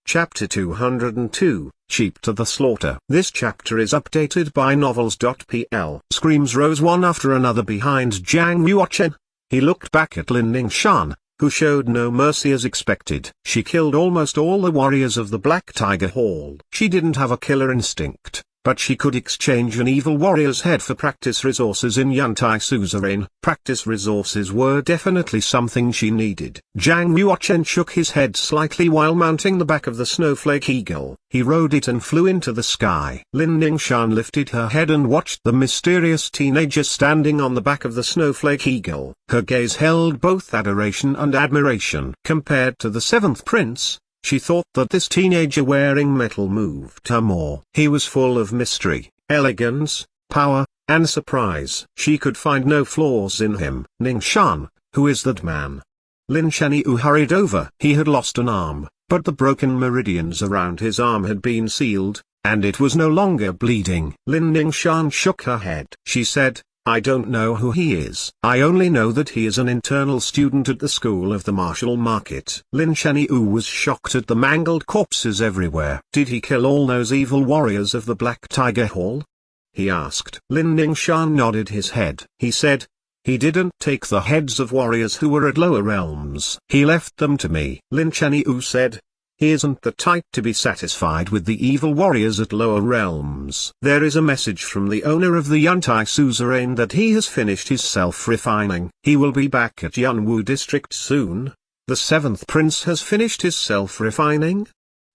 Chapter 202, Sheep to the Slaughter. This chapter is updated by novels.pl. Screams rose one after another behind Zhang Yuochen. He looked back at Lin Ningshan, who showed no mercy as expected. She killed almost all the warriors of the Black Tiger Hall. She didn't have a killer instinct, but she could exchange an evil warrior's head for practice resources in Yantai Suzerain. Practice resources were definitely something she needed. Zhang Yuochen shook his head slightly while mounting the back of the Snowflake Eagle. He rode it and flew into the sky. Lin Ningshan lifted her head and watched the mysterious teenager standing on the back of the Snowflake Eagle. Her gaze held both adoration and admiration. Compared to the seventh prince, she thought that this teenager wearing metal moved her more. He was full of mystery, elegance, power, and surprise. She could find no flaws in him. Ningshan, who is that man? Lin Shenyu hurried over. He had lost an arm, but the broken meridians around his arm had been sealed, and it was no longer bleeding. Lin Ningshan shook her head. She said, I don't know who he is. I only know that he is an internal student at the School of the Martial Market. Lin Shenyu was shocked at the mangled corpses everywhere. Did he kill all those evil warriors of the Black Tiger Hall? He asked. Lin Ningshan nodded his head. He said, he didn't take the heads of warriors who were at lower realms. He left them to me. Lin Shenyu said, he isn't the type to be satisfied with the evil warriors at lower realms. There is a message from the owner of the Yantai Suzerain that he has finished his self-refining. He will be back at Yunwu district soon. The seventh prince has finished his self-refining?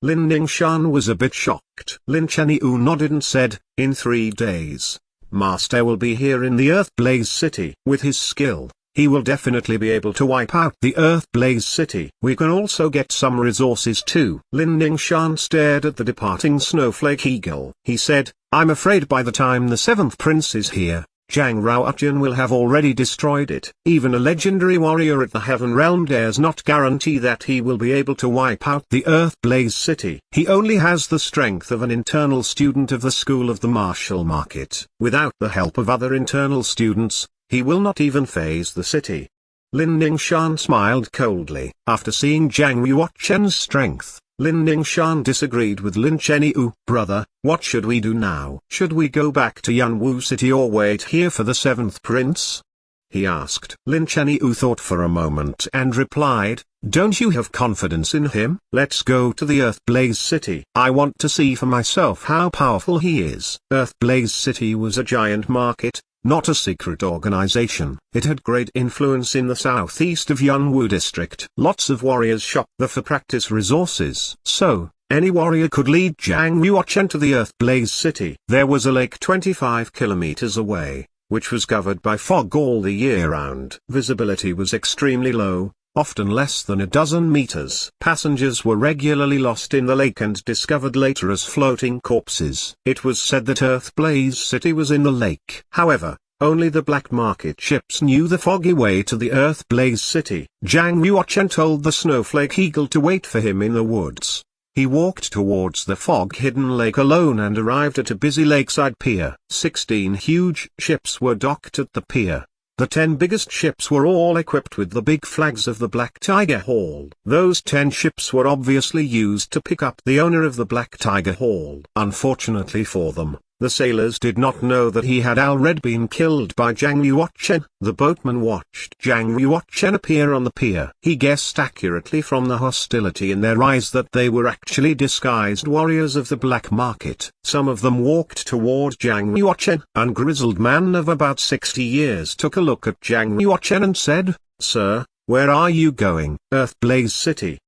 Lin Ningshan was a bit shocked. Lin Shenyu nodded and said, in 3 days, Master will be here in the Earthblaze City. With his skill, he will definitely be able to wipe out the Earthblaze City. We can also get some resources too. Lin Ningshan stared at the departing Snowflake Eagle. He said, I'm afraid by the time the seventh prince is here, Zhang Ruochen will have already destroyed it. Even a legendary warrior at the Heaven Realm dares not guarantee that he will be able to wipe out the Earthblaze City. He only has the strength of an internal student of the School of the Martial Market. Without the help of other internal students, he will not even phase the city. Lin Ningshan smiled coldly. After seeing Zhang Yuochen's strength, Lin Ningshan disagreed with Lin Shenyu. Brother, what should we do now? Should we go back to Yunwu City or wait here for the seventh prince? He asked. Lin Shenyu thought for a moment and replied, don't you have confidence in him? Let's go to the Earthblaze City. I want to see for myself how powerful he is. Earthblaze City was a giant market, not a secret organization. It had great influence in the southeast of Yunwu district. Lots of warriors shopped there for practice resources. So, any warrior could lead Zhang Yuochen to the Earthblaze City. There was a lake 25 kilometers away, which was covered by fog all the year round. Visibility was extremely low, often less than a dozen meters. Passengers were regularly lost in the lake and discovered later as floating corpses. It was said that Earthblaze City was in the lake. However, only the black market ships knew the foggy way to the Earthblaze City. Zhang Yuochen told the Snowflake Eagle to wait for him in the woods. He walked towards the fog-hidden lake alone and arrived at a busy lakeside pier. 16 huge ships were docked at the pier. The 10 biggest ships were all equipped with the big flags of the Black Tiger Hall. Those 10 ships were obviously used to pick up the owner of the Black Tiger Hall. Unfortunately for them, the sailors did not know that he had already been killed by Zhang Yuochen. The boatman watched Zhang Yuochen appear on the pier. He guessed accurately from the hostility in their eyes that they were actually disguised warriors of the black market. Some of them walked toward Zhang Yuochen. A grizzled man of about 60 years took a look at Zhang Yuochen and said, Sir, where are you going? Earthblaze City.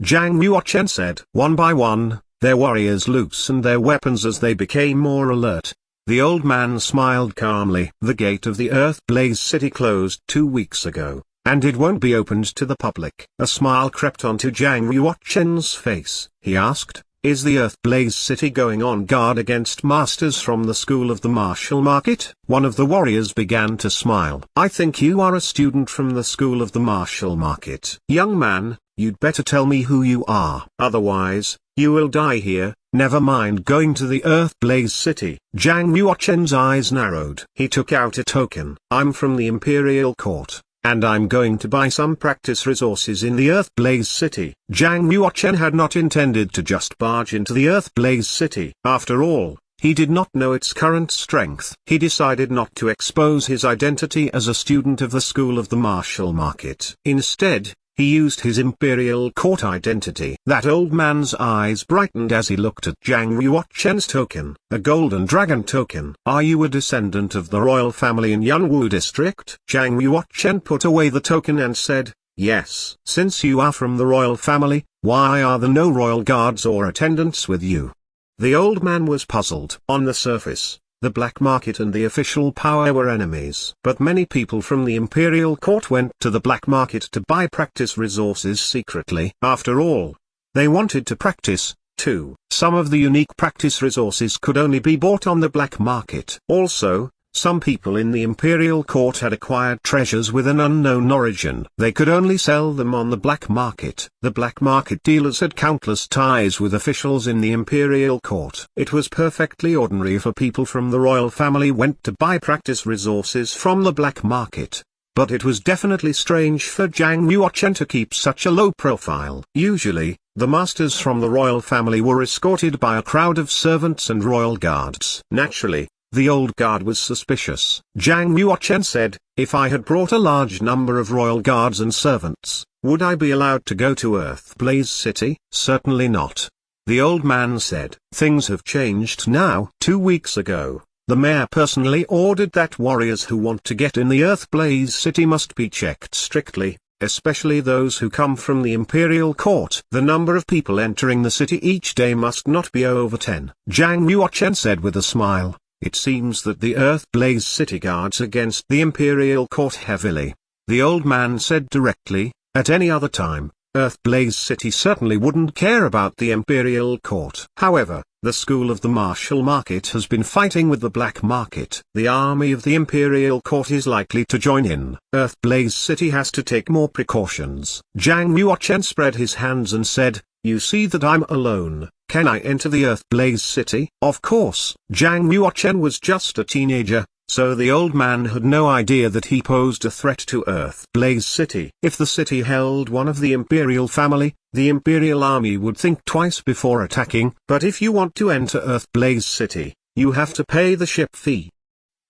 Zhang Yuochen said. One by one, their warriors loosened their weapons as they became more alert. The old man smiled calmly. The gate of the Earthblaze City closed 2 weeks ago, and it won't be opened to the public. A smile crept onto Zhang Yuochen's face. He asked, is the Earthblaze City going on guard against masters from the School of the Martial Market? One of the warriors began to smile. I think you are a student from the School of the Martial Market. Young man, you'd better tell me who you are. Otherwise, you will die here. Never mind going to the Earthblaze City. Zhang Yuochen's eyes narrowed. He took out a token. I'm from the Imperial Court. and I'm going to buy some practice resources in the Earthblaze City. Jiang Yuochen had not intended to just barge into the Earthblaze City. After all, he did not know its current strength. He decided not to expose his identity as a student of the School of the Martial Market. Instead, he used his Imperial Court identity. That old man's eyes brightened as he looked at Jiang Yuochen's token, a golden dragon token. Are you a descendant of the royal family in Yunwu district? Jiang Yuochen put away the token and said, yes. Since you are from the royal family, why are there no royal guards or attendants with you? The old man was puzzled. On the surface, the black market and the official power were enemies. But many people from the Imperial Court went to the black market to buy practice resources secretly. After all, they wanted to practice, too. Some of the unique practice resources could only be bought on the black market. Also, some people in the Imperial Court had acquired treasures with an unknown origin. They could only sell them on the black market. The black market dealers had countless ties with officials in the Imperial Court. It was perfectly ordinary for people from the royal family went to buy practice resources from the black market. But it was definitely strange for Jiang Yuochen to keep such a low profile. Usually, the masters from the royal family were escorted by a crowd of servants and royal guards. Naturally, the old guard was suspicious. Jiang Yuochen said, if I had brought a large number of royal guards and servants, would I be allowed to go to Earthblaze City? Certainly not. The old man said, things have changed now. 2 weeks ago, the mayor personally ordered that warriors who want to get in the Earthblaze City must be checked strictly, especially those who come from the Imperial Court. The number of people entering the city each day must not be over 10. Jiang Yuochen said with a smile. It seems that the Earthblaze City guards against the Imperial Court heavily. The old man said directly, at any other time, Earthblaze City certainly wouldn't care about the Imperial Court. However, the School of the Martial Market has been fighting with the black market. The army of the Imperial Court is likely to join in. Earthblaze City has to take more precautions. Jiang Yuochen spread his hands and said, you see that I'm alone. Can I enter the Earthblaze City? Of course. Jiang Yuochen was just a teenager, so the old man had no idea that he posed a threat to Earthblaze City. If the city held one of the Imperial family, the Imperial army would think twice before attacking. But if you want to enter Earthblaze City, you have to pay the ship fee.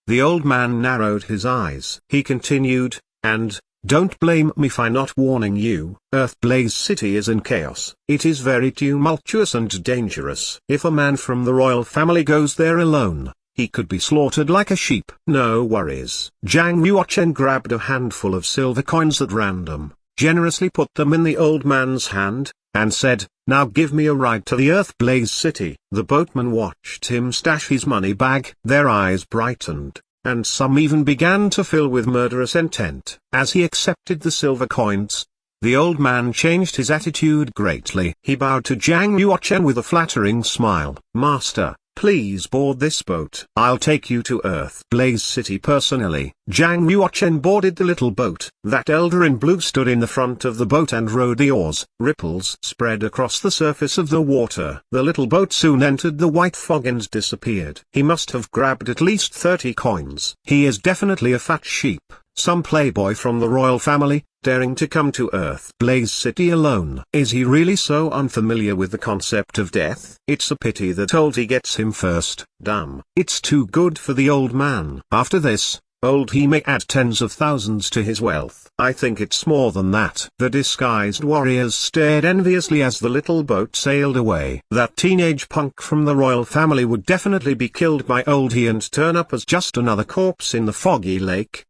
The old man narrowed his eyes. He continued, and, don't blame me for not warning you. Earthblaze City is in chaos. It is very tumultuous and dangerous. If a man from the royal family goes there alone, he could be slaughtered like a sheep. No worries. Jiang Yuochen grabbed a handful of silver coins at random, generously put them in the old man's hand, and said, now give me a ride to the Earthblaze City. The boatman watched him stash his money bag. Their eyes brightened, and some even began to fill with murderous intent. As he accepted the silver coins, the old man changed his attitude greatly. He bowed to Jiang Yuochen with a flattering smile. Master, please board this boat. I'll take you to Earthblaze City personally. Jiang Yuochen boarded the little boat. That elder in blue stood in the front of the boat and rowed the oars. Ripples spread across the surface of the water. The little boat soon entered the white fog and disappeared. He must have grabbed at least 30 coins. He is definitely a fat sheep, some playboy from the royal family, daring to come to Earthblaze City alone. Is he really so unfamiliar with the concept of death? It's a pity that Oldie gets him first. Damn. It's too good for the old man. After this, Oldie may add tens of thousands to his wealth. I think it's more than that. The disguised warriors stared enviously as the little boat sailed away. That teenage punk from the royal family would definitely be killed by Oldie and turn up as just another corpse in the foggy lake.